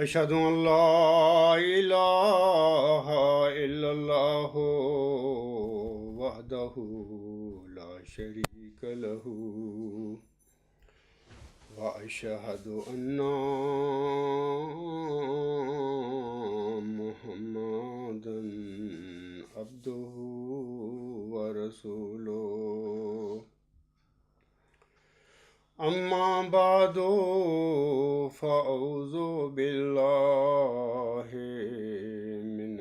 أشهد أن لا إله إلا الله وحده لا شريك له وأشهد أن محمدا عبده ورسوله أما بعد فأعوذ بالله من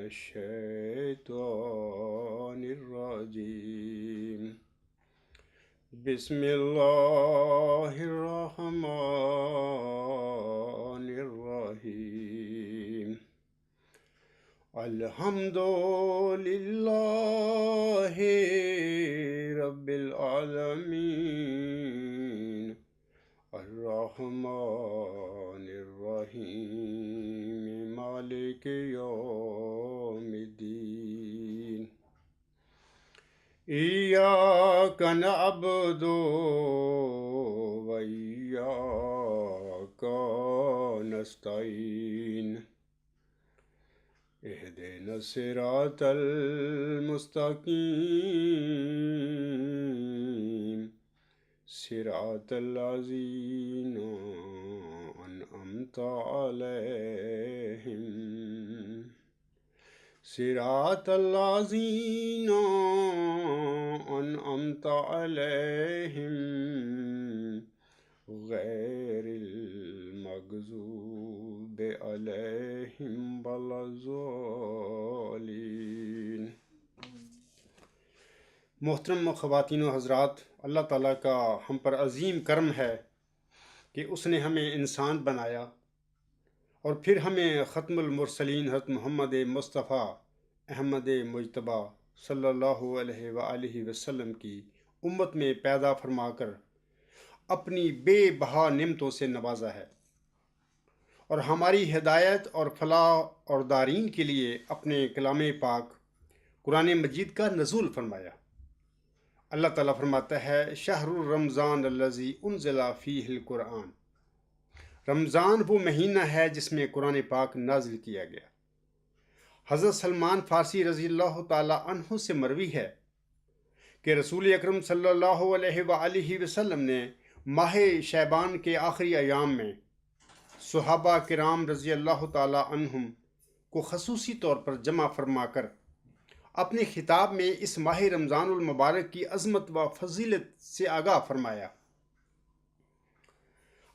الشيطان الرجيم بسم الله الرحمن الرحيم الحمد لله رب العالمين الرحمن الرحيم مالك يوم الدين إياك نعبد وإياك نستعين اهدنا الصراط المستقيم صراط الذين أنعمت عليهم صراط الذين أنعمت عليهم غير المغضوب عليهم ولا الضالين۔ محترم خواتین و حضرات، اللہ تعالیٰ کا ہم پر عظیم کرم ہے کہ اس نے ہمیں انسان بنایا اور پھر ہمیں ختم المرسلین حضرت محمد مصطفیٰ احمد مجتبیٰ صلی اللہ علیہ وآلہ وسلم کی امت میں پیدا فرما کر اپنی بے بہا نعمتوں سے نوازا ہے اور ہماری ہدایت اور فلاح اور دارین کے لیے اپنے کلام پاک قرآن مجید کا نزول فرمایا۔ اللہ تعالیٰ فرماتا ہے شہر رمضان الذی انزل فیہ القرآن، رمضان وہ مہینہ ہے جس میں قرآن پاک نازل کیا گیا۔ حضرت سلمان فارسی رضی اللہ تعالیٰ عنہ سے مروی ہے کہ رسول اکرم صلی اللہ علیہ وآلہ وسلم نے ماہ شعبان کے آخری ایام میں صحابہ کرام رضی اللہ تعالیٰ عنہم کو خصوصی طور پر جمع فرما کر اپنے خطاب میں اس ماہ رمضان المبارک کی عظمت و فضیلت سے آگاہ فرمایا۔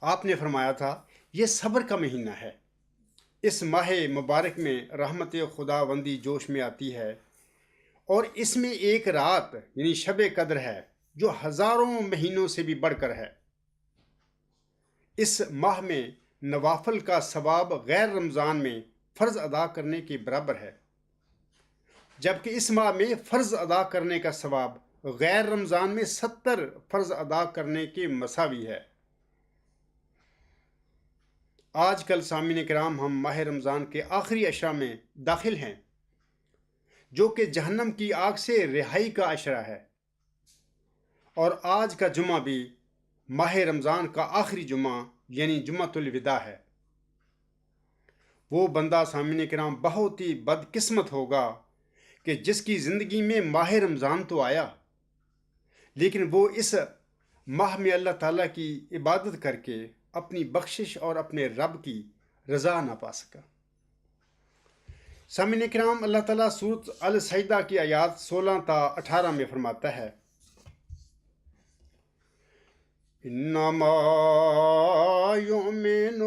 آپ نے فرمایا تھا یہ صبر کا مہینہ ہے، اس ماہ مبارک میں رحمت خداوندی جوش میں آتی ہے اور اس میں ایک رات یعنی شب قدر ہے جو ہزاروں مہینوں سے بھی بڑھ کر ہے۔ اس ماہ میں نوافل کا ثواب غیر رمضان میں فرض ادا کرنے کے برابر ہے، جبکہ اس ماہ میں فرض ادا کرنے کا ثواب غیر رمضان میں 70 فرض ادا کرنے کے مساوی ہے۔ آج کل سامعین کرام ہم ماہ رمضان کے آخری عشرہ میں داخل ہیں جو کہ جہنم کی آگ سے رہائی کا عشرہ ہے، اور آج کا جمعہ بھی ماہ رمضان کا آخری جمعہ یعنی جمعۃ الوداع ہے۔ وہ بندہ سامعین کرام بہت ہی بدقسمت ہوگا کہ جس کی زندگی میں ماہ رمضان تو آیا لیکن وہ اس ماہ میں اللہ تعالیٰ کی عبادت کر کے اپنی بخشش اور اپنے رب کی رضا نہ پا سکا۔ سامعین کرام، اللہ تعالیٰ سورۃ السجدہ کی آیات 16 تا 18 میں فرماتا ہے انما یؤمن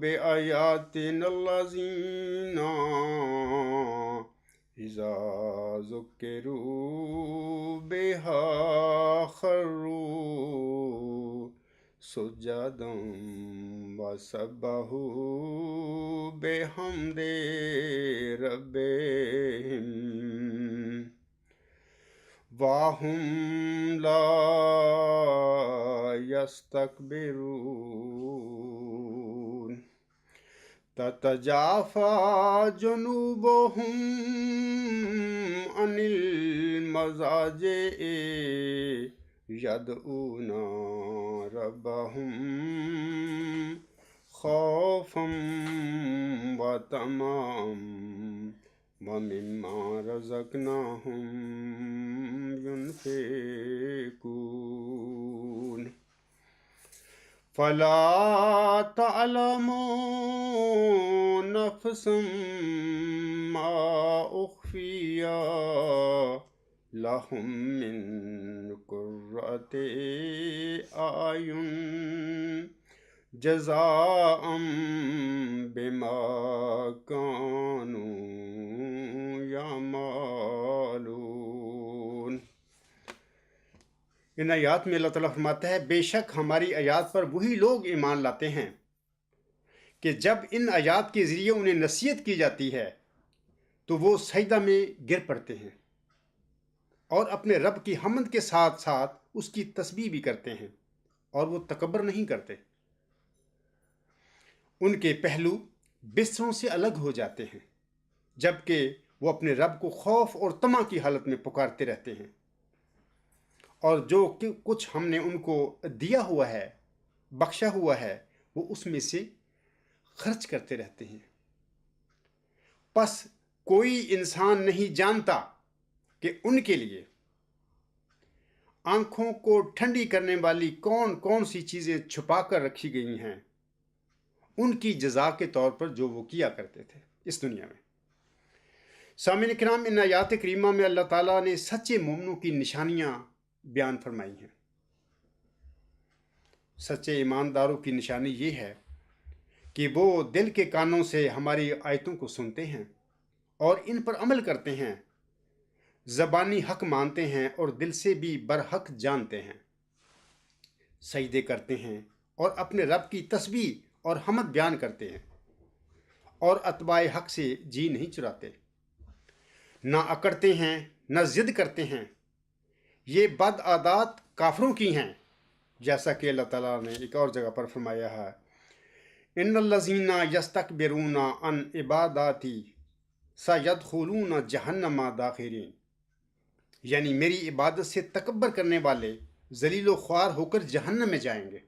بآیاتنا الذین اذا ذکروا بها خروا سجدا وسبحوا بحمد ربهم وهم لا يستكبرون تتجافى جنوبهم عن المضاجع يدعون ربهم خوفا وطمعا ومما رزقناهم ينفقون فلا تعلم نفس ما أخفي لهم من قرة أعين جزاء بما كانوا يعملون۔ ان آیات میں اللہ تعالیٰ فرماتا ہے بے شک ہماری آیات پر وہی لوگ ایمان لاتے ہیں کہ جب ان آیات کے ذریعے انہیں نصیحت کی جاتی ہے تو وہ سجدہ میں گر پڑتے ہیں اور اپنے رب کی حمد کے ساتھ ساتھ اس کی تسبیح بھی کرتے ہیں اور وہ تکبر نہیں کرتے۔ ان کے پہلو بستروں سے الگ ہو جاتے ہیں جبکہ وہ اپنے رب کو خوف اور طمع کی حالت میں پکارتے رہتے ہیں، اور جو کچھ ہم نے ان کو دیا ہوا ہے، بخشا ہوا ہے، وہ اس میں سے خرچ کرتے رہتے ہیں۔ پس کوئی انسان نہیں جانتا کہ ان کے لیے آنکھوں کو ٹھنڈی کرنے والی کون کون سی چیزیں چھپا کر رکھی گئی ہیں ان کی جزا کے طور پر جو وہ کیا کرتے تھے اس دنیا میں۔ سامعین کرام، ان آیات کریمہ میں اللہ تعالیٰ نے سچے مومنوں کی نشانیاں بیان فرمائی ہیں۔ سچے ایمانداروں کی نشانی یہ ہے کہ وہ دل کے کانوں سے ہماری آیتوں کو سنتے ہیں اور ان پر عمل کرتے ہیں، زبانی حق مانتے ہیں اور دل سے بھی برحق جانتے ہیں، سجدے کرتے ہیں اور اپنے رب کی تسبیح اور حمد بیان کرتے ہیں، اور اتباع حق سے جی نہیں چراتے، نہ اکڑتے ہیں نہ ضد کرتے ہیں۔ یہ بد عادات کافروں کی ہیں، جیسا کہ اللہ تعالیٰ نے ایک اور جگہ پر فرمایا ہے ان الذین یستکبرون عن عباداتی سیدخلون جہنم داخرین، یعنی میری عبادت سے تکبر کرنے والے ذلیل و خوار ہو کر جہنم میں جائیں گے۔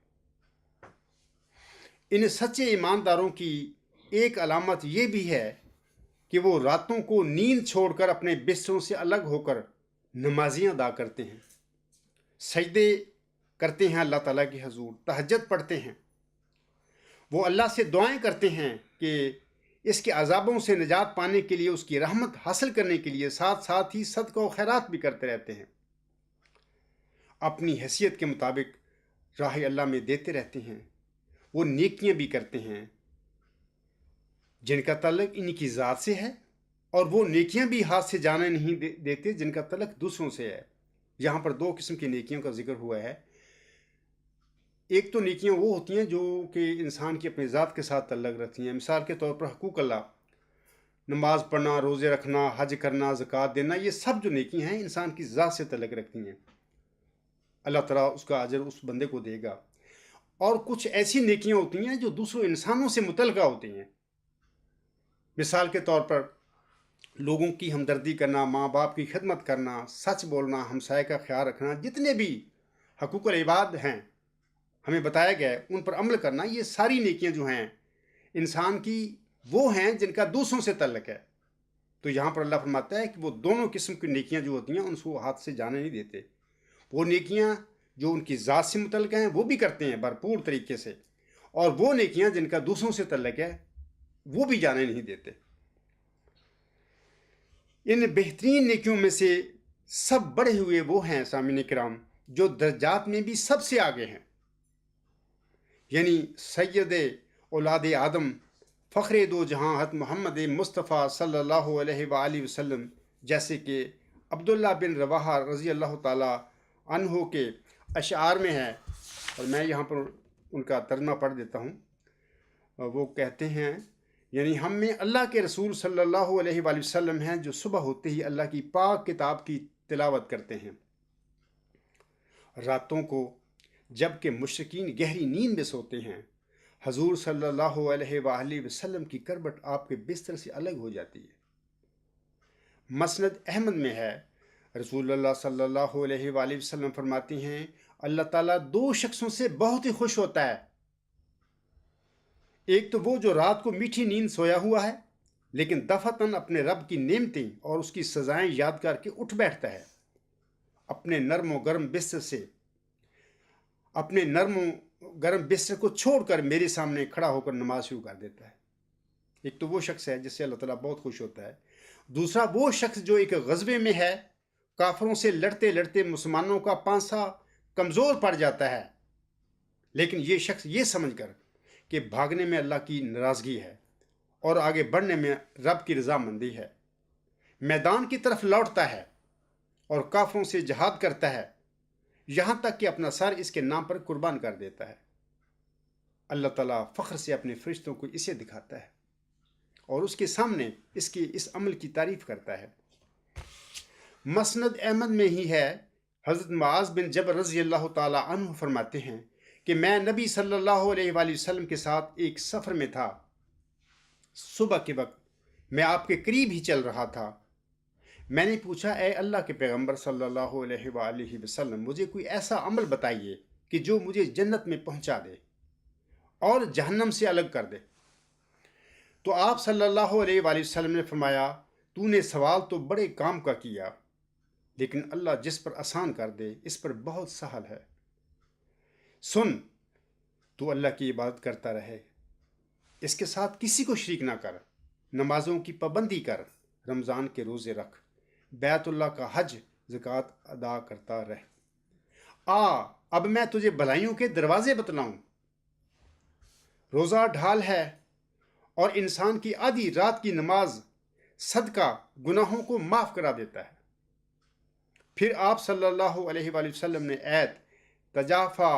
ان سچے ایمانداروں کی ایک علامت یہ بھی ہے کہ وہ راتوں کو نیند چھوڑ کر اپنے بستروں سے الگ ہو کر نمازیاں ادا کرتے ہیں، سجدے کرتے ہیں اللہ تعالیٰ کی حضور، تہجد پڑھتے ہیں، وہ اللہ سے دعائیں کرتے ہیں کہ اس کے عذابوں سے نجات پانے کے لیے، اس کی رحمت حاصل کرنے کے لیے، ساتھ ساتھ ہی صدقہ و خیرات بھی کرتے رہتے ہیں، اپنی حیثیت کے مطابق راہ اللہ میں دیتے رہتے ہیں۔ وہ نیکیاں بھی کرتے ہیں جن کا تعلق ان کی ذات سے ہے، اور وہ نیکیاں بھی ہاتھ سے جانے نہیں دیتے جن کا تعلق دوسروں سے ہے۔ یہاں پر دو قسم کی نیکیوں کا ذکر ہوا ہے۔ ایک تو نیکیاں وہ ہوتی ہیں جو کہ انسان کی اپنی ذات کے ساتھ تعلق رکھتی ہیں، مثال کے طور پر حقوق اللہ، نماز پڑھنا، روزے رکھنا، حج کرنا، زکوٰۃ دینا، یہ سب جو نیکی ہیں انسان کی ذات سے تعلق رکھتی ہیں، اللہ تعالیٰ اس کا اجر اس بندے کو دے گا۔ اور کچھ ایسی نیکیاں ہوتی ہیں جو دوسروں انسانوں سے متعلقہ ہوتی ہیں، مثال کے طور پر لوگوں کی ہمدردی کرنا، ماں باپ کی خدمت کرنا، سچ بولنا، ہمسائے کا خیال رکھنا، جتنے بھی حقوق العباد ہیں ہمیں بتایا گیا ہے ان پر عمل کرنا، یہ ساری نیکیاں جو ہیں انسان کی وہ ہیں جن کا دوسروں سے تعلق ہے۔ تو یہاں پر اللہ فرماتا ہے کہ وہ دونوں قسم کی نیکیاں جو ہوتی ہیں ان کو ہاتھ سے جانے نہیں دیتے۔ وہ نیکیاں جو ان کی ذات سے متعلق ہیں وہ بھی کرتے ہیں بھرپور طریقے سے، اور وہ نیکیاں جن کا دوسروں سے تعلق ہے وہ بھی جانے نہیں دیتے۔ ان بہترین نیکیوں میں سے سب بڑے ہوئے وہ ہیں سامعین کرام جو درجات میں بھی سب سے آگے ہیں، یعنی سید اولاد آدم، فخر دو جہاں حضرت محمد مصطفیٰ صلی اللہ علیہ وآلہ وسلم، جیسے کہ عبداللہ بن رواحہ رضی اللہ تعالیٰ عنہ کے اشعار میں ہے، اور میں یہاں پر ان کا ترجمہ پڑھ دیتا ہوں۔ وہ کہتے ہیں یعنی ہم میں اللہ کے رسول صلی اللہ علیہ وآلہ وسلم ہیں جو صبح ہوتے ہی اللہ کی پاک کتاب کی تلاوت کرتے ہیں، راتوں کو جب کہ مشرکین گہری نیند میں سوتے ہیں حضور صلی اللہ علیہ وآلہ وسلم کی کربٹ آپ کے بستر سے الگ ہو جاتی ہے۔ مسند احمد میں ہے، رسول اللہ صلی اللہ علیہ وآلہ وسلم فرماتے ہیں اللہ تعالیٰ دو شخصوں سے بہت ہی خوش ہوتا ہے، ایک تو وہ جو رات کو میٹھی نیند سویا ہوا ہے لیکن دفعتاً اپنے رب کی نعمتیں اور اس کی سزائیں یاد کر کے اٹھ بیٹھتا ہے، اپنے نرم و گرم بستر سے اپنے نرم و گرم بستر کو چھوڑ کر میرے سامنے کھڑا ہو کر نماز شروع کر دیتا ہے۔ ایک تو وہ شخص ہے جس سے اللہ تعالیٰ بہت خوش ہوتا ہے۔ دوسرا وہ شخص جو ایک غزوے میں ہے، کافروں سے لڑتے لڑتے مسلمانوں کا پانسا کمزور پڑ جاتا ہے، لیکن یہ شخص یہ سمجھ کر کہ بھاگنے میں اللہ کی ناراضگی ہے اور آگے بڑھنے میں رب کی رضامندی ہے، میدان کی طرف لوٹتا ہے اور کافروں سے جہاد کرتا ہے، یہاں تک کہ اپنا سر اس کے نام پر قربان کر دیتا ہے۔ اللہ تعالیٰ فخر سے اپنے فرشتوں کو اسے دکھاتا ہے اور اس کے سامنے اس عمل کی تعریف کرتا ہے۔ مسند احمد میں ہی ہے، حضرت معاذ بن جبل رضی اللہ تعالیٰ عنہ فرماتے ہیں کہ میں نبی صلی اللہ علیہ وآلہ وسلم کے ساتھ ایک سفر میں تھا۔ صبح کے وقت میں آپ کے قریب ہی چل رہا تھا۔ میں نے پوچھا، اے اللہ کے پیغمبر صلی اللہ علیہ وآلہ وسلم، مجھے کوئی ایسا عمل بتائیے کہ جو مجھے جنت میں پہنچا دے اور جہنم سے الگ کر دے۔ تو آپ صلی اللہ علیہ وآلہ وسلم نے فرمایا، تو نے سوال تو بڑے کام کا کیا، لیکن اللہ جس پر آسان کر دے اس پر بہت سہل ہے۔ سن، تو اللہ کی عبادت کرتا رہے، اس کے ساتھ کسی کو شریک نہ کر، نمازوں کی پابندی کر، رمضان کے روزے رکھ، بیت اللہ کا حج زکوٰۃ ادا کرتا رہ۔ اب میں تجھے بھلائیوں کے دروازے بتلاؤں۔ روزہ ڈھال ہے اور انسان کی آدھی رات کی نماز صدقہ گناہوں کو معاف کرا دیتا ہے۔ پھر آپ صلی اللہ علیہ وآلہ وسلم نے ایت تجافا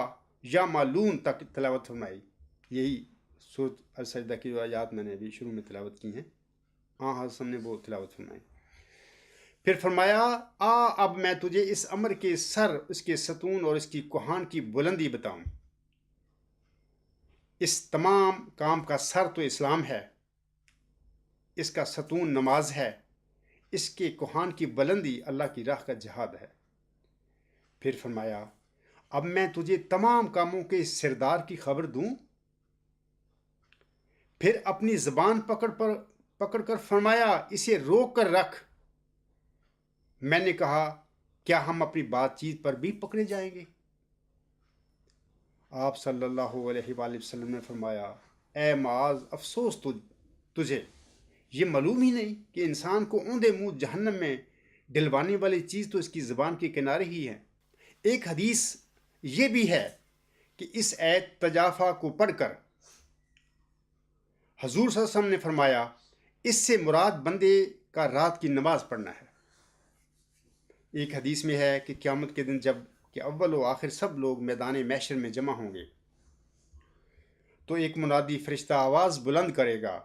یا معلون تک تلاوت فرمائی۔ یہی سورۃ السجدہ کی جو آیات میں نے ابھی شروع میں تلاوت کی ہیں، حضرت نے وہ تلاوت فرمائی۔ پھر فرمایا، اب میں تجھے اس امر کے سر، اس کے ستون اور اس کی کوہان کی بلندی بتاؤں۔ اس تمام کام کا سر تو اسلام ہے، اس کا ستون نماز ہے، اس کے کوہان کی بلندی اللہ کی راہ کا جہاد ہے۔ پھر فرمایا، اب میں تجھے تمام کاموں کے سردار کی خبر دوں۔ پھر اپنی زبان پکڑ کر فرمایا، اسے روک کر رکھ۔ میں نے کہا، کیا ہم اپنی بات چیت پر بھی پکڑے جائیں گے؟ آپ صلی اللہ علیہ وآلہ وسلم نے فرمایا، اے معاذ، افسوس تجھے، یہ معلوم ہی نہیں کہ انسان کو اوندے منہ جہنم میں ڈلوانے والی چیز تو اس کی زبان کے کنارے ہی ہے۔ ایک حدیث یہ بھی ہے کہ اس ایت تجافا کو پڑھ کر حضور صلی اللہ علیہ وسلم نے فرمایا، اس سے مراد بندے کا رات کی نماز پڑھنا ہے۔ ایک حدیث میں ہے کہ قیامت کے دن جب کہ اول و آخر سب لوگ میدان محشر میں جمع ہوں گے تو ایک منادی فرشتہ آواز بلند کرے گا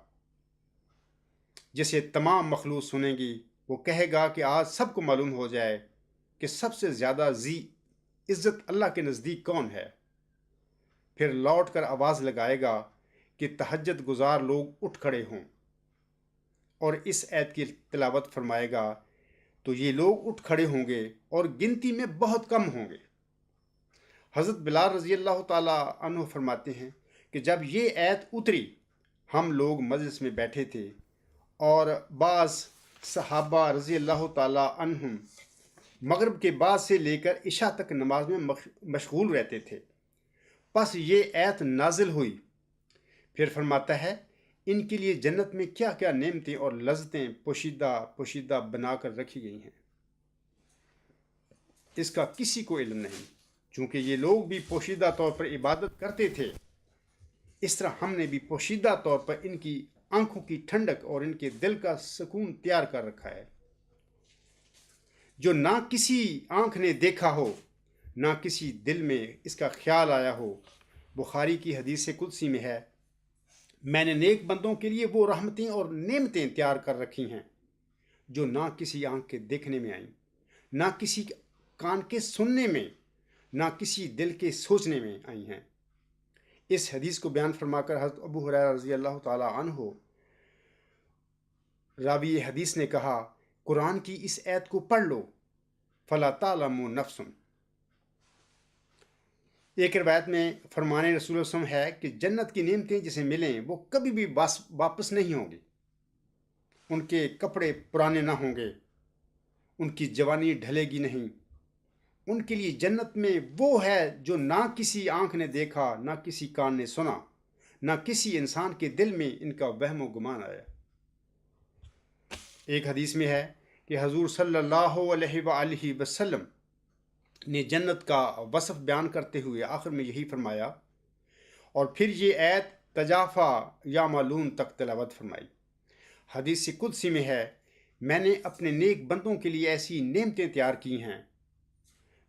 جسے تمام مخلوق سنیں گی۔ وہ کہے گا کہ آج سب کو معلوم ہو جائے کہ سب سے زیادہ ذی عزت اللہ کے نزدیک کون ہے۔ پھر لوٹ کر آواز لگائے گا کہ تہجد گزار لوگ اٹھ کھڑے ہوں، اور اس ایت کی تلاوت فرمائے گا تو یہ لوگ اٹھ کھڑے ہوں گے اور گنتی میں بہت کم ہوں گے۔ حضرت بلال رضی اللہ تعالیٰ عنہ فرماتے ہیں کہ جب یہ ایت اتری، ہم لوگ مجلس میں بیٹھے تھے اور بعض صحابہ رضی اللہ تعالیٰ عنہم مغرب کے بعد سے لے کر عشاء تک نماز میں مشغول رہتے تھے۔ پس یہ ایت نازل ہوئی۔ پھر فرماتا ہے، ان کے لیے جنت میں کیا کیا نعمتیں اور لذتیں پوشیدہ بنا کر رکھی گئی ہیں، اس کا کسی کو علم نہیں۔ چونکہ یہ لوگ بھی پوشیدہ طور پر عبادت کرتے تھے، اس طرح ہم نے بھی پوشیدہ طور پر ان کی آنکھوں کی ٹھنڈک اور ان کے دل کا سکون تیار کر رکھا ہے۔ جو نہ کسی آنکھ نے دیکھا ہو، نہ کسی دل میں اس کا خیال آیا ہو۔ بخاری کی حدیث قدسی میں ہے، میں نے نیک بندوں کے لیے وہ رحمتیں اور نعمتیں تیار کر رکھی ہیں جو نہ کسی آنکھ کے دیکھنے میں آئیں، نہ کسی کان کے سننے میں، نہ کسی دل کے سوچنے میں آئی ہیں۔ اس حدیث کو بیان فرما کر حضرت ابو ہریرہ رضی اللہ تعالیٰ عنہ راوی حدیث نے کہا، قرآن کی اس ایت کو پڑھ لو، فلا تعلم نفس۔ ایک روایت میں فرمان رسول اللہ صلی اللہ علیہ وسلم ہے کہ جنت کی نعمتیں جسے ملیں وہ کبھی بھی واپس نہیں ہوں گی. ان کے کپڑے پرانے نہ ہوں گے، ان کی جوانی ڈھلے گی نہیں. ان کے لیے جنت میں وہ ہے جو نہ کسی آنکھ نے دیکھا، نہ کسی کان نے سنا، نہ کسی انسان کے دل میں ان کا وہم و گمان آیا. ایک حدیث میں ہے کہ حضور صلی اللہ علیہ وآلہ وسلم نے جنت کا وصف بیان کرتے ہوئے آخر میں یہی فرمایا، اور پھر یہ آیت تجافا یا معلوم تک تلاوت فرمائی. حدیث قدسی میں ہے، میں نے اپنے نیک بندوں کے لیے ایسی نعمتیں تیار کی ہیں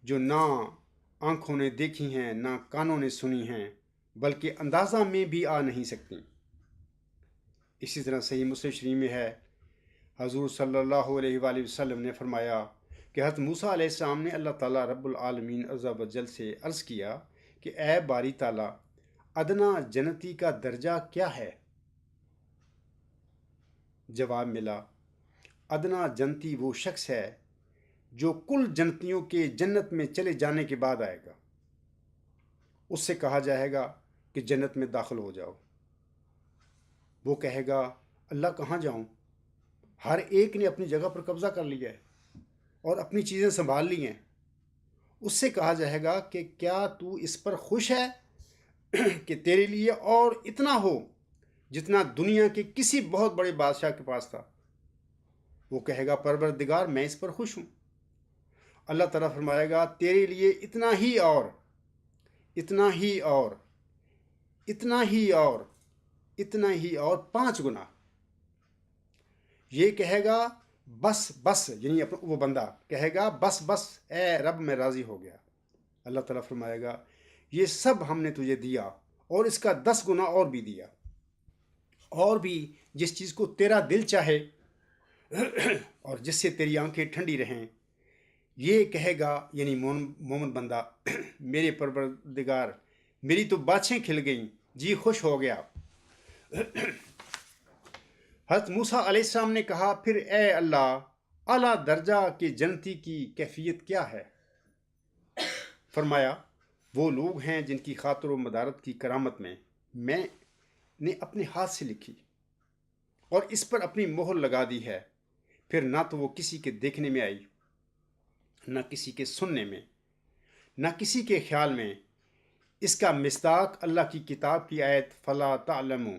جو نہ آنکھوں نے دیکھی ہیں، نہ کانوں نے سنی ہیں، بلکہ اندازہ میں بھی آ نہیں سکتی. اسی طرح صحیح مسلم شریف میں ہے، حضور صلی اللہ علیہ وآلہ وسلم نے فرمایا کہ حضرت موسیٰ علیہ السلام نے اللہ تعالیٰ رب العالمین عز و جل سے عرض کیا کہ اے باری تعالیٰ، ادنا جنتی کا درجہ کیا ہے؟ جواب ملا، ادنا جنتی وہ شخص ہے جو کل جنتیوں کے جنت میں چلے جانے کے بعد آئے گا. اس سے کہا جائے گا کہ جنت میں داخل ہو جاؤ. وہ کہے گا، اللہ کہاں جاؤں؟ ہر ایک نے اپنی جگہ پر قبضہ کر لیا ہے اور اپنی چیزیں سنبھال لی ہیں. اس سے کہا جائے گا کہ کیا تو اس پر خوش ہے کہ تیرے لیے اور اتنا ہو جتنا دنیا کے کسی بہت بڑے بادشاہ کے پاس تھا؟ وہ کہے گا، پروردگار میں اس پر خوش ہوں. اللہ تعالیٰ فرمائے گا، تیرے لیے اتنا ہی اور اتنا ہی اور اتنا ہی اور اتنا ہی اور 5 گنا. یہ کہے گا بس بس، یعنی وہ بندہ کہے گا بس بس اے رب میں راضی ہو گیا. اللہ تعالیٰ فرمائے گا، یہ سب ہم نے تجھے دیا اور اس کا 10 گنا اور بھی دیا، اور بھی جس چیز کو تیرا دل چاہے اور جس سے تیری آنکھیں ٹھنڈی رہیں. یہ کہے گا یعنی مومن بندہ، میرے پروردگار میری تو باچھیں کھل گئیں، جی خوش ہو گیا. حضرت موسیٰ علیہ السلام نے کہا، پھر اے اللہ، اعلیٰ درجہ کے جنتی کی کیفیت کیا ہے؟ فرمایا، وہ لوگ ہیں جن کی خاطر و مدارت کی کرامت میں نے اپنے ہاتھ سے لکھی اور اس پر اپنی مہر لگا دی ہے. پھر نہ تو وہ کسی کے دیکھنے میں آئی، نہ کسی کے سننے میں، نہ کسی کے خیال میں. اس کا مصداق اللہ کی کتاب کی آیت فلا تعلموا،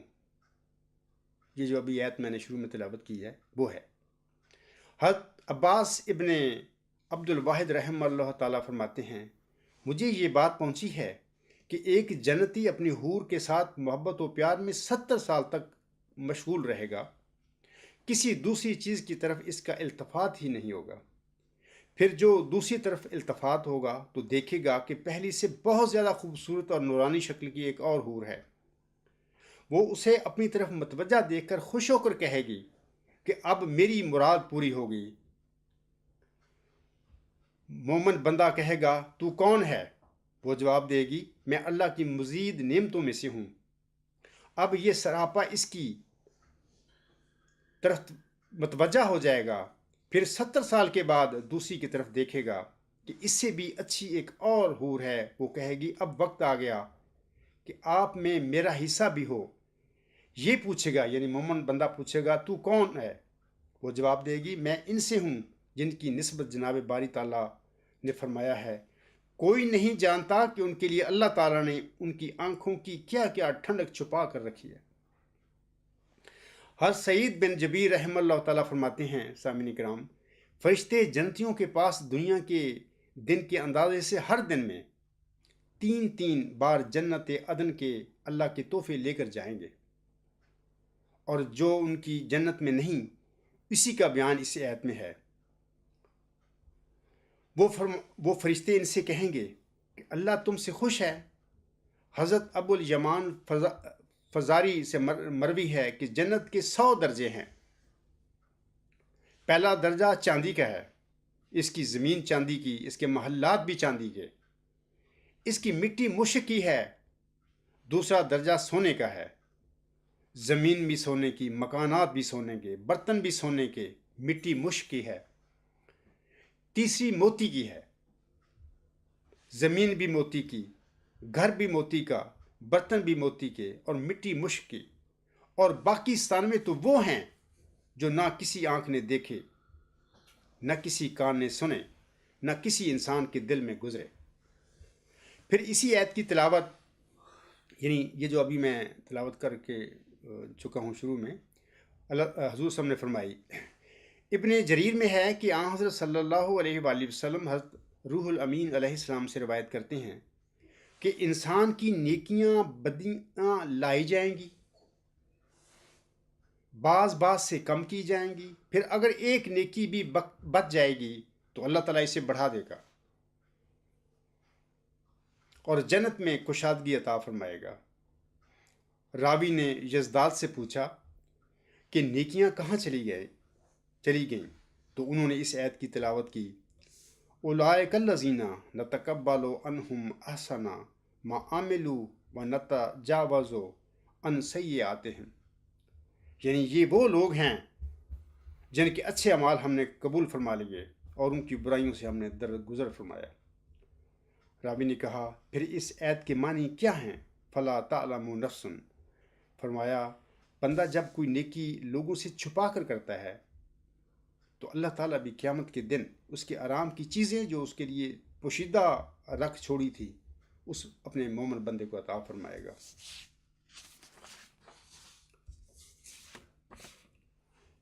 یہ جو ابھی آیت میں نے شروع میں تلاوت کی ہے وہ ہے. حضرت عباس ابن عبد الواحد رحمہ اللہ تعالیٰ فرماتے ہیں، مجھے یہ بات پہنچی ہے کہ ایک جنتی اپنی حور کے ساتھ محبت و پیار میں 70 سال تک مشغول رہے گا، کسی دوسری چیز کی طرف اس کا التفات ہی نہیں ہوگا. پھر جو دوسری طرف التفات ہوگا تو دیکھے گا کہ پہلی سے بہت زیادہ خوبصورت اور نورانی شکل کی ایک اور حور ہے. وہ اسے اپنی طرف متوجہ دیکھ کر خوش ہو کر کہے گی کہ اب میری مراد پوری ہو گئی. مومن بندہ کہے گا، تو کون ہے؟ وہ جواب دے گی، میں اللہ کی مزید نعمتوں میں سے ہوں. اب یہ سراپا اس کی طرف متوجہ ہو جائے گا. پھر 70 سال کے بعد دوسری کی طرف دیکھے گا کہ اس سے بھی اچھی ایک اور حور ہے. وہ کہے گی، اب وقت آ گیا کہ آپ میں میرا حصہ بھی ہو. یہ پوچھے گا یعنی مومن بندہ پوچھے گا، تو کون ہے؟ وہ جواب دے گی، میں ان سے ہوں جن کی نسبت جناب باری تعالیٰ نے فرمایا ہے، کوئی نہیں جانتا کہ ان کے لیے اللہ تعالیٰ نے ان کی آنکھوں کی کیا کیا ٹھنڈک چھپا کر رکھی ہے. حضرت سعید بن جبیر رحمہ اللہ تعالیٰ فرماتے ہیں، سامعین کرام، فرشتے جنتیوں کے پاس دنیا کے دن کے اندازے سے ہر دن میں 3 بار جنت عدن کے اللہ کے تحفے لے کر جائیں گے، اور جو ان کی جنت میں نہیں اسی کا بیان اس آیت میں ہے. وہ فرشتے ان سے کہیں گے کہ اللہ تم سے خوش ہے. حضرت ابو الیمان فزاری سے مروی ہے کہ جنت کے 100 درجے ہیں. پہلا درجہ چاندی کا ہے، اس کی زمین چاندی کی، اس کے محلات بھی چاندی کے، اس کی مٹی مشک کی ہے. دوسرا درجہ سونے کا ہے، زمین بھی سونے کی، مکانات بھی سونے کے، برتن بھی سونے کے، مٹی مشک کی ہے. تیسری موتی کی ہے، زمین بھی موتی کی، گھر بھی موتی کا، برتن بھی موتی کے اور مٹی مشک کی، اور باقی 97 تو وہ ہیں جو نہ کسی آنکھ نے دیکھے، نہ کسی کان نے سنے، نہ کسی انسان کے دل میں گزرے۔ پھر اسی آیت کی تلاوت، یعنی یہ جو ابھی میں تلاوت کر کے چکا ہوں شروع میں، اللہ حضور صلی اللہ علیہ وسلم نے فرمائی، ابن جریر میں ہے کہ آن حضرت صلی اللہ علیہ وآلہ وسلم حضرت روح الامین علیہ السلام سے روایت کرتے ہیں کہ انسان کی نیکیاں بدیاں لائی جائیں گی، بعض سے کم کی جائیں گی، پھر اگر ایک نیکی بھی بچ جائے گی تو اللہ تعالیٰ اسے بڑھا دے گا اور جنت میں کشادگی عطا فرمائے گا۔ راوی نے یزداد سے پوچھا کہ نیکیاں کہاں چلی گئیں، تو انہوں نے اس آیت کی تلاوت کی، اولئک الذین نتقبل عنہم احسن ما عملوا ونتجاوز عن سیئاتہم، یعنی یہ وہ لوگ ہیں جن کے اچھے اعمال ہم نے قبول فرما لیے اور ان کی برائیوں سے ہم نے درگزر فرمایا۔ راوی نے کہا، پھر اس آیت کے معنی کیا ہیں؟ فلا تعلم نفس، فرمایا بندہ جب کوئی نیکی لوگوں سے چھپا کر کرتا ہے تو اللہ تعالیٰ بھی قیامت کے دن اس کے آرام کی چیزیں جو اس کے لیے پوشیدہ رکھ چھوڑی تھی اس اپنے مومن بندے کو عطا فرمائے گا۔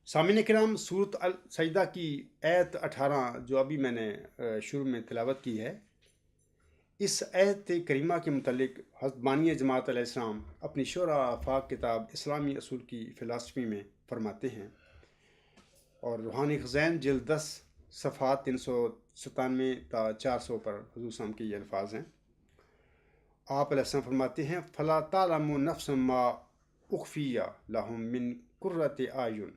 سامعین کرام، سورۃ السجدہ کی آیت 18 جو ابھی میں نے شروع میں تلاوت کی ہے، اس آیت کریمہ کے متعلق حضرت بانی جماعت علیہ السلام اپنی شرح آفاق کتاب اسلامی اصول کی فلسفی میں فرماتے ہیں، اور روحانی خزائن جلد 10 صفحات 397 تا 400 پر حضور صلی اللہ علیہ وسلم کے یہ الفاظ ہیں۔ آپ علیہ السلام فرماتے ہیں، فلا تعلم نفس ما اخفی لهم من قرۃ اعین،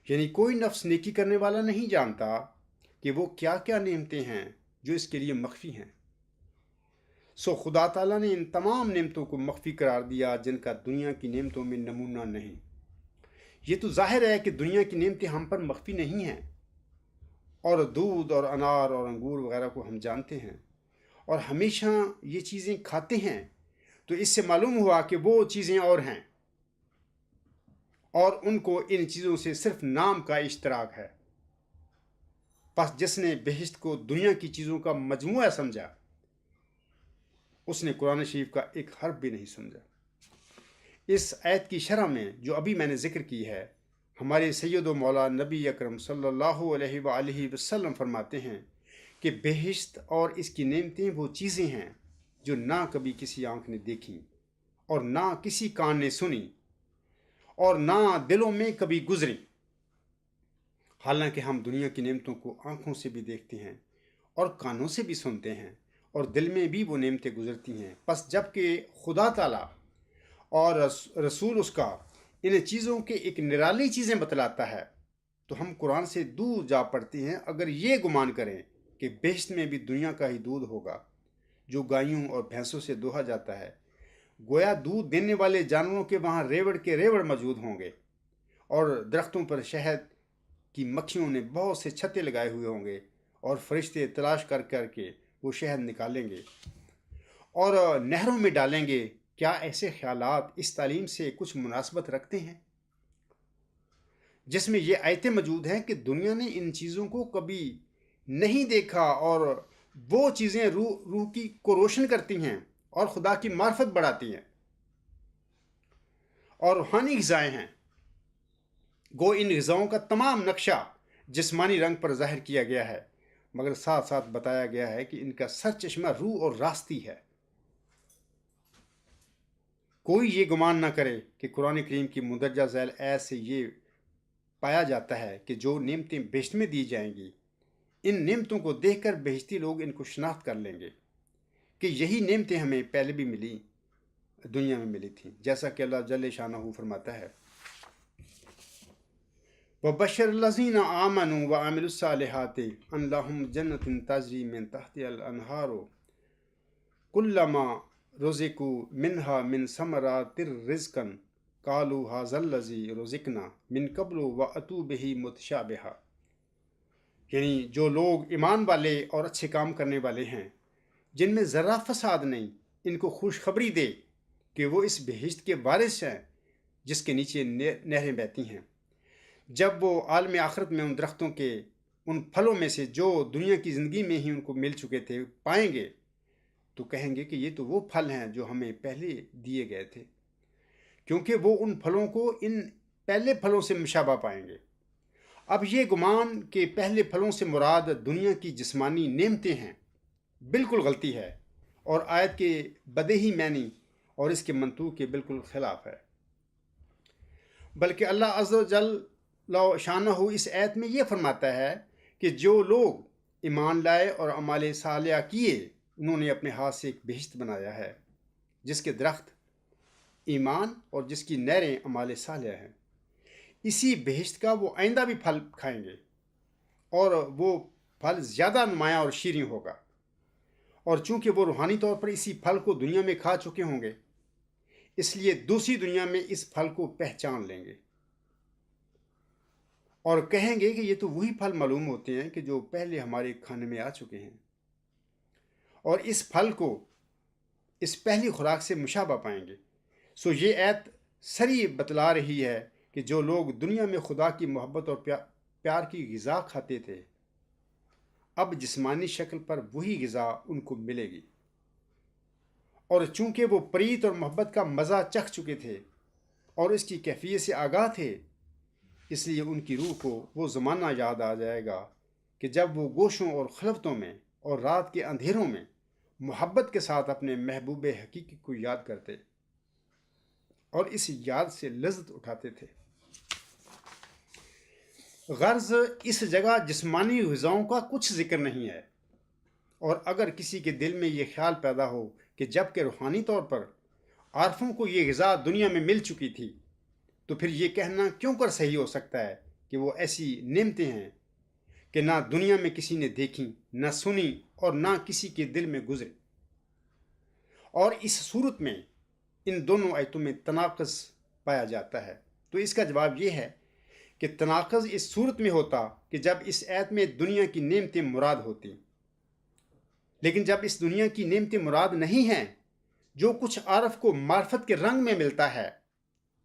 یعنی کوئی نفس نیکی کرنے والا نہیں جانتا کہ وہ کیا کیا نعمتیں ہیں جو اس کے لیے مخفی ہیں۔ سو خدا تعالیٰ نے ان تمام نعمتوں کو مخفی قرار دیا جن کا دنیا کی نعمتوں میں نمونہ نہیں۔ یہ تو ظاہر ہے کہ دنیا کی نعمتیں ہم پر مخفی نہیں ہیں، اور دودھ اور انار اور انگور وغیرہ کو ہم جانتے ہیں اور ہمیشہ یہ چیزیں کھاتے ہیں، تو اس سے معلوم ہوا کہ وہ چیزیں اور ہیں، اور ان کو ان چیزوں سے صرف نام کا اشتراک ہے۔ پس جس نے بہشت کو دنیا کی چیزوں کا مجموعہ سمجھا، اس نے قرآن شریف کا ایک حرف بھی نہیں سمجھا۔ اس آیت کی شرح میں جو ابھی میں نے ذکر کی ہے، ہمارے سید و مولا نبی اکرم صلی اللہ علیہ وآلہ وسلم فرماتے ہیں کہ بہشت اور اس کی نعمتیں وہ چیزیں ہیں جو نہ کبھی کسی آنکھ نے دیکھیں اور نہ کسی کان نے سنی اور نہ دلوں میں کبھی گزری۔ حالانکہ ہم دنیا کی نعمتوں کو آنکھوں سے بھی دیکھتے ہیں اور کانوں سے بھی سنتے ہیں اور دل میں بھی وہ نعمتیں گزرتی ہیں، پس جب کہ خدا تعالیٰ اور رسول اس کا ان چیزوں کے ایک نرالی چیزیں بتلاتا ہے تو ہم قرآن سے دور جا پڑتے ہیں اگر یہ گمان کریں کہ بہشت میں بھی دنیا کا ہی دودھ ہوگا جو گایوں اور بھینسوں سے دوہا جاتا ہے، گویا دودھ دینے والے جانوروں کے وہاں ریوڑ کے ریوڑ موجود ہوں گے، اور درختوں پر شہد کی مکھیوں نے بہت سے چھتے لگائے ہوئے ہوں گے، اور فرشتے تلاش کر کر کے وہ شہد نکالیں گے اور نہروں میں ڈالیں گے۔ کیا ایسے خیالات اس تعلیم سے کچھ مناسبت رکھتے ہیں جس میں یہ آیتیں موجود ہیں کہ دنیا نے ان چیزوں کو کبھی نہیں دیکھا اور وہ چیزیں روح کو روشن کرتی ہیں اور خدا کی معرفت بڑھاتی ہیں اور روحانی غذائیں ہیں؟ گو ان غذاؤں کا تمام نقشہ جسمانی رنگ پر ظاہر کیا گیا ہے، مگر ساتھ ساتھ بتایا گیا ہے کہ ان کا سر چشمہ روح اور راستی ہے۔ کوئی یہ گمان نہ کرے کہ قرآن کریم کی مندرجہ ذیل آیت سے یہ پایا جاتا ہے کہ جو نعمتیں بہشت میں دی جائیں گی، ان نعمتوں کو دیکھ کر بہشتی لوگ ان کو شناخت کر لیں گے کہ یہی نعمتیں ہمیں پہلے بھی دنیا میں ملی تھیں، جیسا کہ اللہ جل شانہ فرماتا ہے، وَبَشِّرِ الَّذِينَ آمَنُوا وَعَمِلُوا الصَّالِحَاتِ أَنَّ لَهُمْ جَنَّاتٍ تَجْرِي مِن تَحْتِهَا الْأَنْهَارُ كُلَّمَا رُزِقُوا مِنْهَا مِن ثَمَرَاتٍ رِزْقًا قَالُوا هَٰذَا الَّذِي رُزِقْنَا مِن قَبْلُ وَأْتُوا بِهِ مُتَشَابِهًا، یعنی جو لوگ ایمان والے اور اچھے کام کرنے والے ہیں، جن میں ذرا فساد نہیں، ان کو خوشخبری دے کہ وہ اس بہشت کے وارث ہیں جس کے نیچے نہریں بہتی ہیں۔ جب وہ عالم آخرت میں ان درختوں کے ان پھلوں میں سے جو دنیا کی زندگی میں ہی ان کو مل چکے تھے پائیں گے تو کہیں گے کہ یہ تو وہ پھل ہیں جو ہمیں پہلے دیے گئے تھے، کیونکہ وہ ان پھلوں کو ان پہلے پھلوں سے مشابہ پائیں گے۔ اب یہ گمان کہ پہلے پھلوں سے مراد دنیا کی جسمانی نعمتیں ہیں بالکل غلطی ہے، اور آیت کے بدیہی معنی اور اس کے منطوق کے بالکل خلاف ہے۔ بلکہ اللہ عز و جل شانہ اس آیت میں یہ فرماتا ہے کہ جو لوگ ایمان لائے اور اعمال صالحہ کیے انہوں نے اپنے ہاتھ سے ایک بہشت بنایا ہے جس کے درخت ایمان اور جس کی نہریں اعمال صالحہ ہیں۔ اسی بہشت کا وہ آئندہ بھی پھل کھائیں گے اور وہ پھل زیادہ نمایاں اور شیریں ہوگا، اور چونکہ وہ روحانی طور پر اسی پھل کو دنیا میں کھا چکے ہوں گے اس لیے دوسری دنیا میں اس پھل کو پہچان لیں گے اور کہیں گے کہ یہ تو وہی پھل معلوم ہوتے ہیں کہ جو پہلے ہمارے کھانے میں آ چکے ہیں، اور اس پھل کو اس پہلی خوراک سے مشابہ پائیں گے۔ سو یہ آیت صریح بتلا رہی ہے کہ جو لوگ دنیا میں خدا کی محبت اور پیار کی غذا کھاتے تھے اب جسمانی شکل پر وہی غذا ان کو ملے گی، اور چونکہ وہ پریت اور محبت کا مزہ چکھ چکے تھے اور اس کی کیفیت سے آگاہ تھے اس لیے ان کی روح کو وہ زمانہ یاد آ جائے گا کہ جب وہ گوشوں اور خلوتوں میں اور رات کے اندھیروں میں محبت کے ساتھ اپنے محبوب حقیقی کو یاد کرتے اور اس یاد سے لذت اٹھاتے تھے۔ غرض اس جگہ جسمانی غذاؤں کا کچھ ذکر نہیں ہے، اور اگر کسی کے دل میں یہ خیال پیدا ہو کہ جب کہ روحانی طور پر عارفوں کو یہ غذا دنیا میں مل چکی تھی تو پھر یہ کہنا کیوں کر صحیح ہو سکتا ہے کہ وہ ایسی نعمتیں ہیں کہ نہ دنیا میں کسی نے دیکھی، نہ سنی اور نہ کسی کے دل میں گزرے۔ اور اس صورت میں ان دونوں آیتوں میں تناقض پایا جاتا ہے، تو اس کا جواب یہ ہے کہ تناقض اس صورت میں ہوتا کہ جب اس آیت میں دنیا کی نعمتیں مراد ہوتی، لیکن جب اس دنیا کی نعمتیں مراد نہیں ہیں، جو کچھ عارف کو معرفت کے رنگ میں ملتا ہے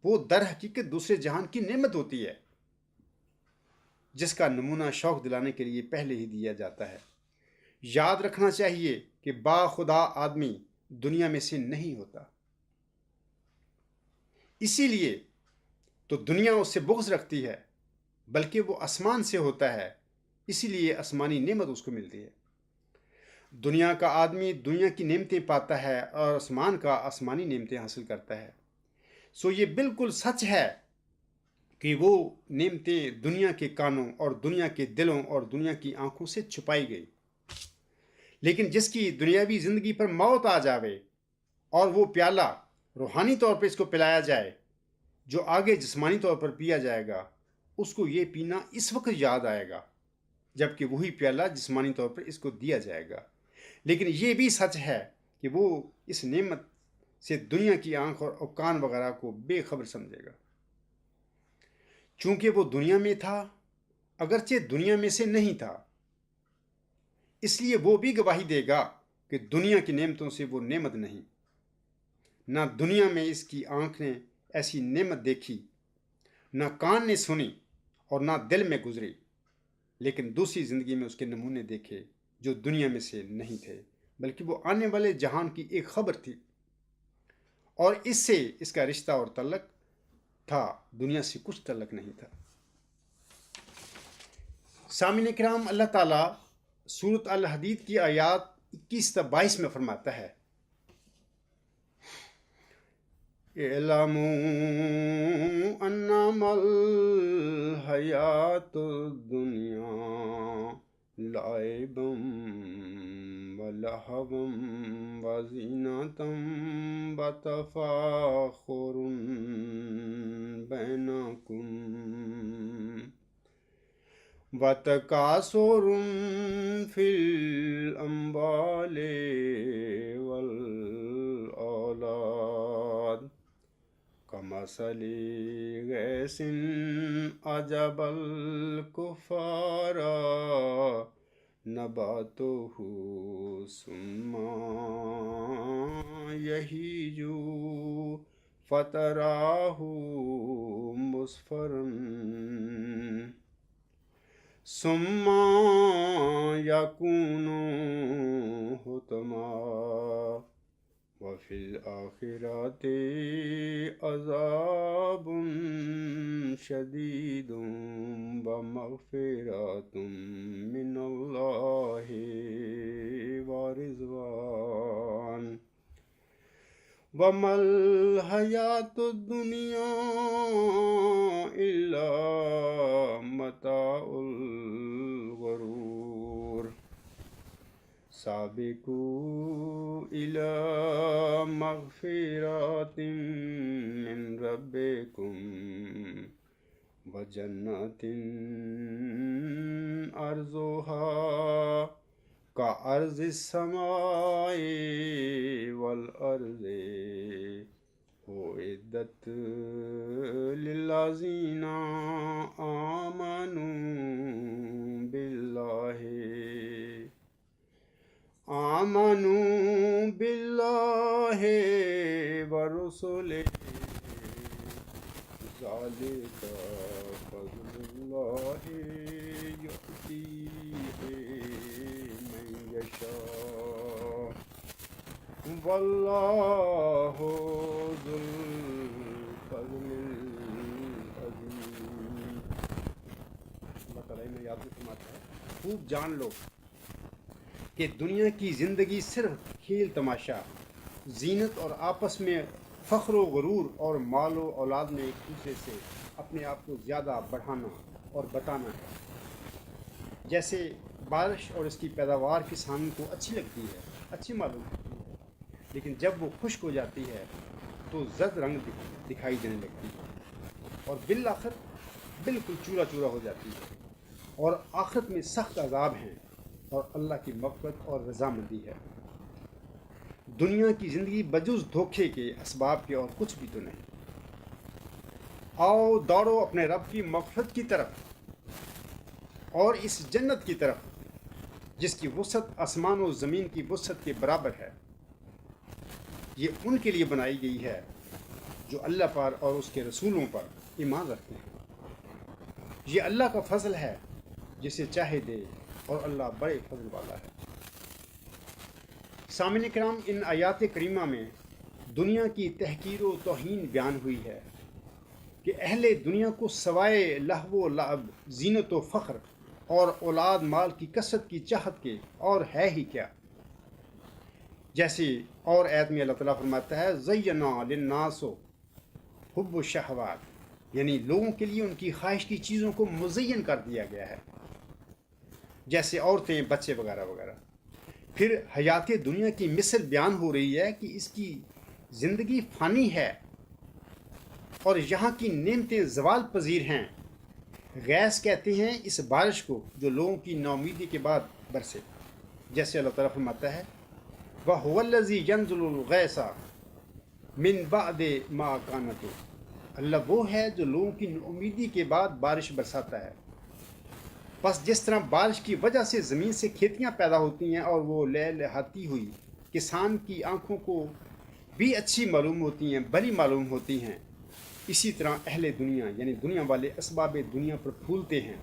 وہ در حقیقت دوسرے جہان کی نعمت ہوتی ہے جس کا نمونہ شوق دلانے کے لیے پہلے ہی دیا جاتا ہے۔ یاد رکھنا چاہیے کہ با خدا آدمی دنیا میں سے نہیں ہوتا، اسی لیے تو دنیا اس سے بغض رکھتی ہے، بلکہ وہ آسمان سے ہوتا ہے اسی لیے آسمانی نعمت اس کو ملتی ہے۔ دنیا کا آدمی دنیا کی نعمتیں پاتا ہے اور آسمان کا آسمانی نعمتیں حاصل کرتا ہے۔ سو یہ بالکل سچ ہے کہ وہ نعمتیں دنیا کے کانوں اور دنیا کے دلوں اور دنیا کی آنکھوں سے چھپائی گئی، لیکن جس کی دنیاوی زندگی پر موت آ جاوے اور وہ پیالہ روحانی طور پر اس کو پلایا جائے جو آگے جسمانی طور پر پیا جائے گا، اس کو یہ پینا اس وقت یاد آئے گا جبکہ وہی پیالہ جسمانی طور پر اس کو دیا جائے گا۔ لیکن یہ بھی سچ ہے کہ وہ اس نعمت سے دنیا کی آنکھ اور کان وغیرہ کو بے خبر سمجھے گا، چونکہ وہ دنیا میں تھا اگرچہ دنیا میں سے نہیں تھا، اس لیے وہ بھی گواہی دے گا کہ دنیا کی نعمتوں سے وہ نعمت نہیں۔ نہ دنیا میں اس کی آنکھ نے ایسی نعمت دیکھی، نہ کان نے سنی اور نہ دل میں گزری، لیکن دوسری زندگی میں اس کے نمونے دیکھے جو دنیا میں سے نہیں تھے بلکہ وہ آنے والے جہان کی ایک خبر تھی، اور اس سے اس کا رشتہ اور تعلق تھا، دنیا سے کچھ تعلق نہیں تھا۔ سامعین کرام، اللہ تعالیٰ سورۃ الحدید کی آیات 21 تا 22 میں فرماتا ہے، اعلموا انما الحیات الدنیا لعب ولہو وزینۃ وتفاخر بینکم وتکاثر فی الاموال والأولاد کمثل غیث اعجب الکفار نباتہ ثم يهيج فتراه مصفرا ثم يكون حطما وفي الآخرة عذاب شديد ومغفرة من الله ورضوان وما الحياة الدنيا إلا متاع الغرور سابقوا إلى مغفرة من ربكم وجنة أرضها كأرض السماء والأرض أعدت للذين آمنوا بالله ورسله ذلك فضل الله يؤتيه من يشاء والله ذو الفضل العظیم. اللہ تعالیٰ نے یاد فرماتا ہے خوب جان لو کہ دنیا کی زندگی صرف کھیل تماشا، زینت اور آپس میں فخر و غرور اور مال و اولاد میں ایک دوسرے سے اپنے آپ کو زیادہ بڑھانا اور بتانا ہے. جیسے بارش اور اس کی پیداوار کسان کو اچھی لگتی ہے، اچھی معلوم ہوتی ہے، لیکن جب وہ خشک ہو جاتی ہے تو زرد رنگ دکھائی دینے لگتی ہے اور بالآخر بالکل چورا چورا ہو جاتی ہے، اور آخرت میں سخت عذاب ہیں اور اللہ کی مغفرت اور رضامندی ہے. دنیا کی زندگی بجز دھوکے کے اسباب کے اور کچھ بھی تو نہیں. آؤ دوڑو اپنے رب کی مغفرت کی طرف اور اس جنت کی طرف جس کی وسعت آسمان و زمین کی وسعت کے برابر ہے. یہ ان کے لیے بنائی گئی ہے جو اللہ پر اور اس کے رسولوں پر ایمان رکھتے ہیں. یہ اللہ کا فضل ہے جسے چاہے دے اور اللہ بڑے فضل والا ہے. سامعین کرام، ان آیات کریمہ میں دنیا کی تحقیر و توہین بیان ہوئی ہے کہ اہل دنیا کو سوائے لہو و لعب، زینت و فخر اور اولاد مال کی کثرت کی چاہت کے اور ہے ہی کیا. جیسے اور آیت میں اللہ تعالیٰ فرماتا ہے زینا للناس حب الشہوات، یعنی لوگوں کے لیے ان کی خواہش کی چیزوں کو مزین کر دیا گیا ہے، جیسے عورتیں، بچے وغیرہ وغیرہ. پھر حیات دنیا کی مثل بیان ہو رہی ہے کہ اس کی زندگی فانی ہے اور یہاں کی نعمتیں زوال پذیر ہیں. غیث کہتے ہیں اس بارش کو جو لوگوں کی ناامیدی کے بعد برسے. جیسے اللہ تعالیٰ فرماتا ہے وَهُوَ الَّذِي يَنزِلُ الْغَيْثَ مِن بَعْدِ مَا كَانَتُ، اللہ وہ ہے جو لوگوں کی ناامیدی کے بعد بارش برساتا ہے. بس جس طرح بارش کی وجہ سے زمین سے کھیتیاں پیدا ہوتی ہیں اور وہ لہلہاتی ہوئی کسان کی آنکھوں کو بھی اچھی معلوم ہوتی ہیں، بھلی معلوم ہوتی ہیں، اسی طرح اہل دنیا یعنی دنیا والے اسباب دنیا پر پھولتے ہیں،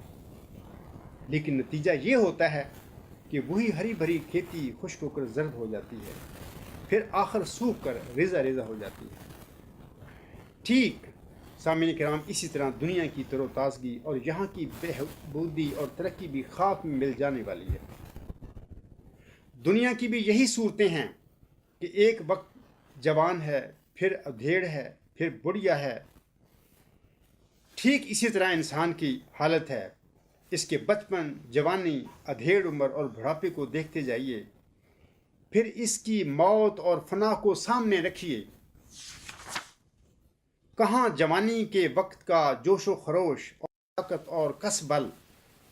لیکن نتیجہ یہ ہوتا ہے کہ وہی ہری بھری کھیتی خشک ہو کر زرد ہو جاتی ہے، پھر آخر سوکھ کر ریزہ ریزہ ہو جاتی ہے. ٹھیک سامعین کرام، اسی طرح دنیا کی تر و تازگی اور یہاں کی بہبودی اور ترقی بھی خاک میں مل جانے والی ہے. دنیا کی بھی یہی صورتیں ہیں کہ ایک وقت جوان ہے، پھر ادھیڑ ہے، پھر بڑھیا ہے. ٹھیک اسی طرح انسان کی حالت ہے. اس کے بچپن، جوانی، ادھیڑ عمر اور بڑھاپے کو دیکھتے جائیے، پھر اس کی موت اور فنا کو سامنے رکھیے. کہاں جوانی کے وقت کا جوش و خروش اور طاقت اور کس بل،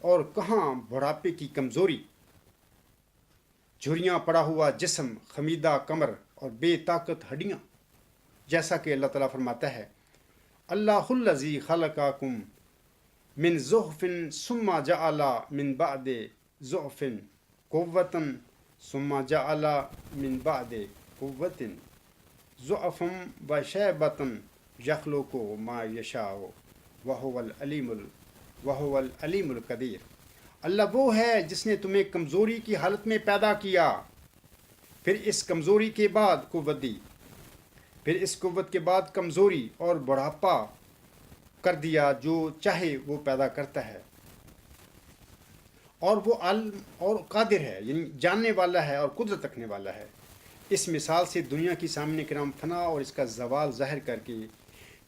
اور کہاں بڑھاپے کی کمزوری، جھریاں پڑا ہوا جسم، خمیدہ کمر اور بے طاقت ہڈیاں. جیسا کہ اللہ تعالیٰ فرماتا ہے اللہ الذی خلقکم من ضعف ثم جعل من بعد ضعف قوة ثم جعل من بعد قوة ضعفم و شیبتن یخلوق ما یشاء وہو العلیم القدیر۔ اللہ وہ ہے جس نے تمہیں کمزوری کی حالت میں پیدا کیا، پھر اس کمزوری کے بعد قوت دی، پھر اس قوت کے بعد کمزوری اور بڑھاپا کر دیا، جو چاہے وہ پیدا کرتا ہے، اور وہ عالم اور قادر ہے، یعنی جاننے والا ہے اور قدرت رکھنے والا ہے۔ اس مثال سے دنیا کی سامنے کرام فنا اور اس کا زوال ظاہر کر کے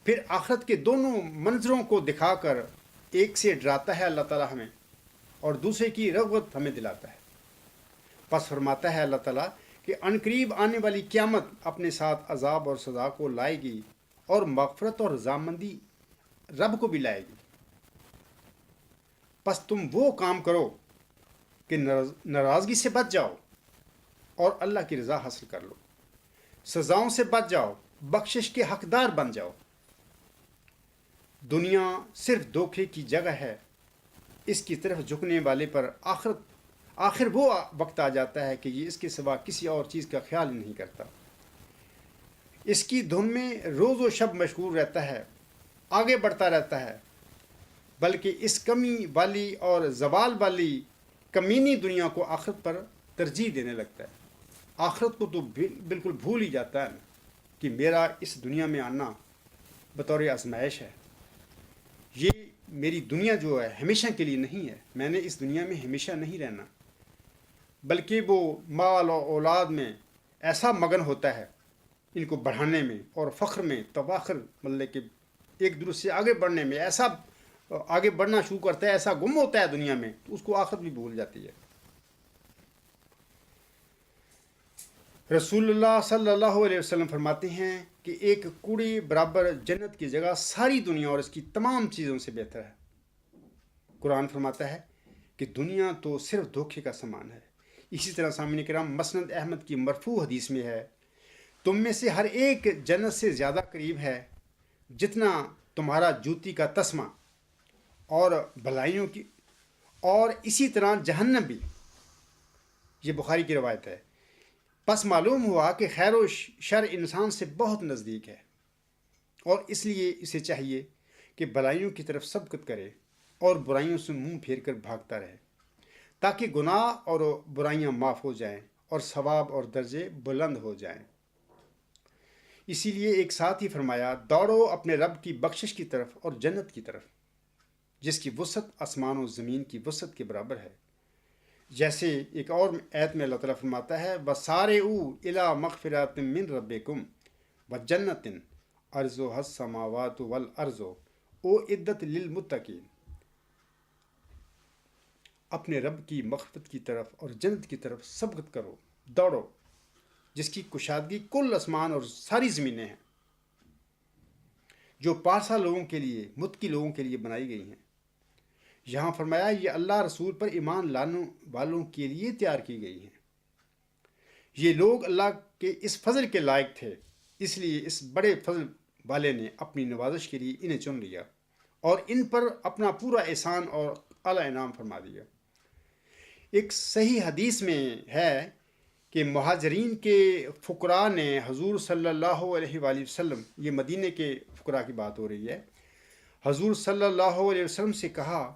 پھر آخرت کے دونوں منظروں کو دکھا کر ایک سے ڈراتا ہے اللہ تعالیٰ ہمیں، اور دوسرے کی رغبت ہمیں دلاتا ہے۔ پس فرماتا ہے اللہ تعالیٰ کہ عنقریب آنے والی قیامت اپنے ساتھ عذاب اور سزا کو لائے گی، اور مغفرت اور رضامندی رب کو بھی لائے گی۔ پس تم وہ کام کرو کہ ناراضگی سے بچ جاؤ اور اللہ کی رضا حاصل کر لو، سزاؤں سے بچ جاؤ، بخشش کے حقدار بن جاؤ۔ دنیا صرف دھوکے کی جگہ ہے، اس کی طرف جھکنے والے پر آخر وہ وقت آ جاتا ہے کہ یہ اس کے سوا کسی اور چیز کا خیال ہی نہیں کرتا، اس کی دھن میں روز و شب مشغول رہتا ہے، آگے بڑھتا رہتا ہے، بلکہ اس کمی والی اور زوال والی کمینی دنیا کو آخرت پر ترجیح دینے لگتا ہے۔ آخرت کو تو بالکل بھول ہی جاتا ہے کہ میرا اس دنیا میں آنا بطور آزمائش ہے، یہ میری دنیا جو ہے ہمیشہ کے لیے نہیں ہے، میں نے اس دنیا میں ہمیشہ نہیں رہنا، بلکہ وہ مال اور اولاد میں ایسا مگن ہوتا ہے ان کو بڑھانے میں اور فخر میں، تفاخر مطلب کہ ایک دوسرے سے آگے بڑھنے میں، ایسا آگے بڑھنا شروع کرتا ہے، ایسا گم ہوتا ہے دنیا میں، تو اس کو آخرت بھی بھول جاتی ہے۔ رسول اللہ صلی اللہ علیہ وسلم فرماتے ہیں کہ ایک کوڑے برابر جنت کی جگہ ساری دنیا اور اس کی تمام چیزوں سے بہتر ہے۔ قرآن فرماتا ہے کہ دنیا تو صرف دھوکے کا سامان ہے۔ اسی طرح سامعین کرام مسند احمد کی مرفوع حدیث میں ہے، تم میں سے ہر ایک جنت سے زیادہ قریب ہے جتنا تمہارا جوتی کا تسمہ، اور بھلائیوں کی، اور اسی طرح جہنم بھی۔ یہ بخاری کی روایت ہے۔ پس معلوم ہوا کہ خیر و شر انسان سے بہت نزدیک ہے، اور اس لیے اسے چاہیے کہ بھلائیوں کی طرف سبقت کرے اور برائیوں سے منہ پھیر کر بھاگتا رہے، تاکہ گناہ اور برائیاں معاف ہو جائیں اور ثواب اور درجے بلند ہو جائیں۔ اسی لیے ایک ساتھ ہی فرمایا، دوڑو اپنے رب کی بخشش کی طرف اور جنت کی طرف، جس کی وسعت آسمان و زمین کی وسعت کے برابر ہے۔ جیسے ایک اور آیت میں اللہ تعالیٰ فرماتا ہے، وَسَارِعُوا إِلَىٰ مَغْفِرَةٍ مِّن رَبِّكُمْ وَجَنَّةٍ عَرْضُهَا السَّمَاوَاتُ وَالْأَرْضُ أُعِدَّتْ لِلْمُتَّقِينَ۔ اپنے رب کی مغفرت کی طرف اور جنت کی طرف سبقت کرو، دوڑو، جس کی کشادگی کل آسمان اور ساری زمینیں ہیں، جو پارسا لوگوں کے لیے، متقی لوگوں کے لیے بنائی گئی ہیں۔ یہاں فرمایا یہ اللہ رسول پر ایمان لانے والوں کے لیے تیار کی گئی ہیں۔ یہ لوگ اللہ کے اس فضل کے لائق تھے، اس لیے اس بڑے فضل والے نے اپنی نوازش کے لیے انہیں چن لیا اور ان پر اپنا پورا احسان اور اعلیٰ انعام فرما دیا۔ ایک صحیح حدیث میں ہے کہ مہاجرین کے فقراء نے حضور صلی اللہ علیہ وآلہ وسلم، یہ مدینے کے فقراء کی بات ہو رہی ہے، حضور صلی اللہ علیہ وسلم سے کہا،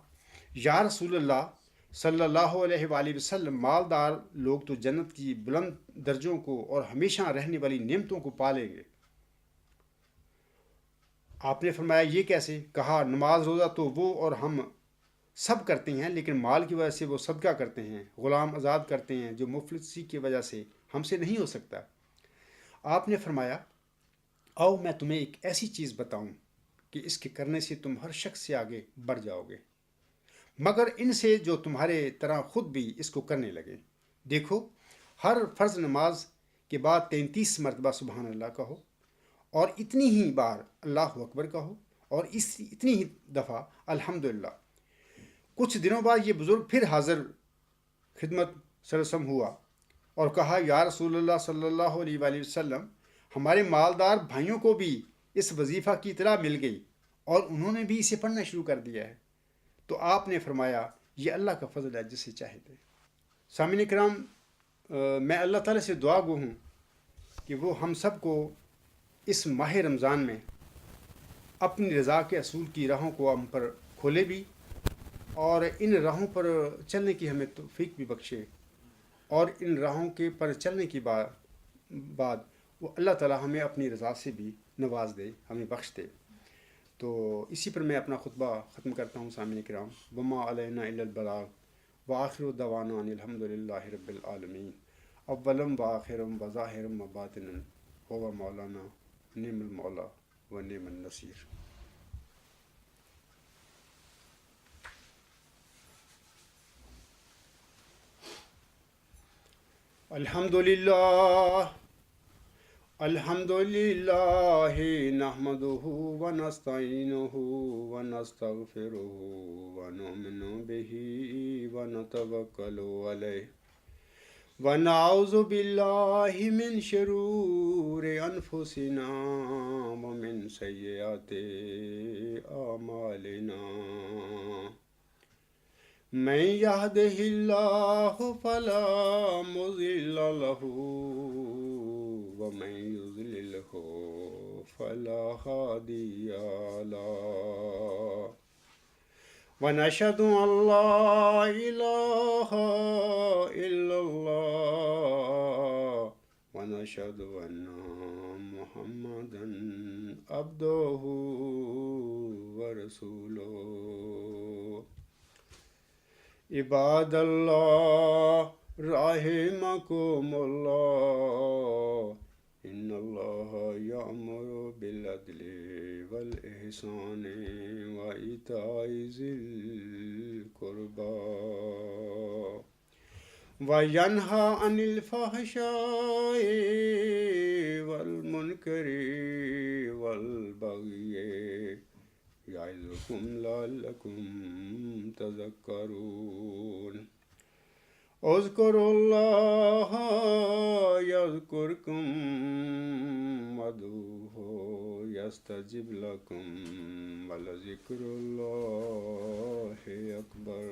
یا رسول اللہ صلی اللہ علیہ وآلہ وسلم، مالدار لوگ تو جنت کی بلند درجوں کو اور ہمیشہ رہنے والی نعمتوں کو پالیں گے۔ آپ نے فرمایا یہ کیسے؟ کہا، نماز روزہ تو وہ اور ہم سب کرتے ہیں، لیکن مال کی وجہ سے وہ صدقہ کرتے ہیں، غلام آزاد کرتے ہیں، جو مفلسی کی وجہ سے ہم سے نہیں ہو سکتا۔ آپ نے فرمایا، آؤ میں تمہیں ایک ایسی چیز بتاؤں کہ اس کے کرنے سے تم ہر شخص سے آگے بڑھ جاؤ گے، مگر ان سے جو تمہارے طرح خود بھی اس کو کرنے لگے۔ دیکھو، ہر فرض نماز کے بعد 33 مرتبہ سبحان اللہ کہو، اور اتنی ہی بار اللہ اکبر کہو، اور اتنی ہی دفعہ الحمدللہ۔ کچھ دنوں بعد یہ بزرگ پھر حاضر خدمت صلی اللہ علیہ وسلم ہوا اور کہا، یا رسول اللہ صلی اللہ علیہ وآلہ وسلم، ہمارے مالدار بھائیوں کو بھی اس وظیفہ کی اطلاع مل گئی اور انہوں نے بھی اسے پڑھنا شروع کر دیا ہے۔ تو آپ نے فرمایا، یہ اللہ کا فضل ہے جسے چاہے دے۔ سامعین کرام، میں اللہ تعالیٰ سے دعا گو ہوں کہ وہ ہم سب کو اس ماہ رمضان میں اپنی رضا کے اصول کی راہوں کو ہم پر کھولے بھی، اور ان راہوں پر چلنے کی ہمیں توفیق بھی بخشے، اور ان راہوں کے پر چلنے کی بعد وہ اللہ تعالی ہمیں اپنی رضا سے بھی نواز دے، ہمیں بخش دے۔ تو اسی پر میں اپنا خطبہ ختم کرتا ہوں سامعین کرام۔ وما علینا الا البلاغ وآخر دعوانا ان الحمد للہ رب العالمین۔ اولم وآخرم وظاہرم وباطنم هو مولانا نعم المولا ونعم النصیر۔ الحمد للہ الحمد للہ نحمده ونستعینه ونستغفره ونؤمن به ونتوکل علیہ ونعوذ باللہ من شرور انفسنا ومن سیئات اعمالنا، من يهده الله فلا مضل له ومن يضلله فلا هادي له، ونشهد أن لا إله إلا الله ونشهد أن محمدا عبده ورسوله۔ عباد اللہ رحمکم اللہ، ان اللہ یأمر بالعدل والاحسان وایتاء ذی القربى وینہی عن الفحشاء والمنکر والبغی یعظکم لعلکم تذکرون۔ اذکروا اللہ یذکرکم وادعوہ یستجب لکم ولذکر اللہ اکبر۔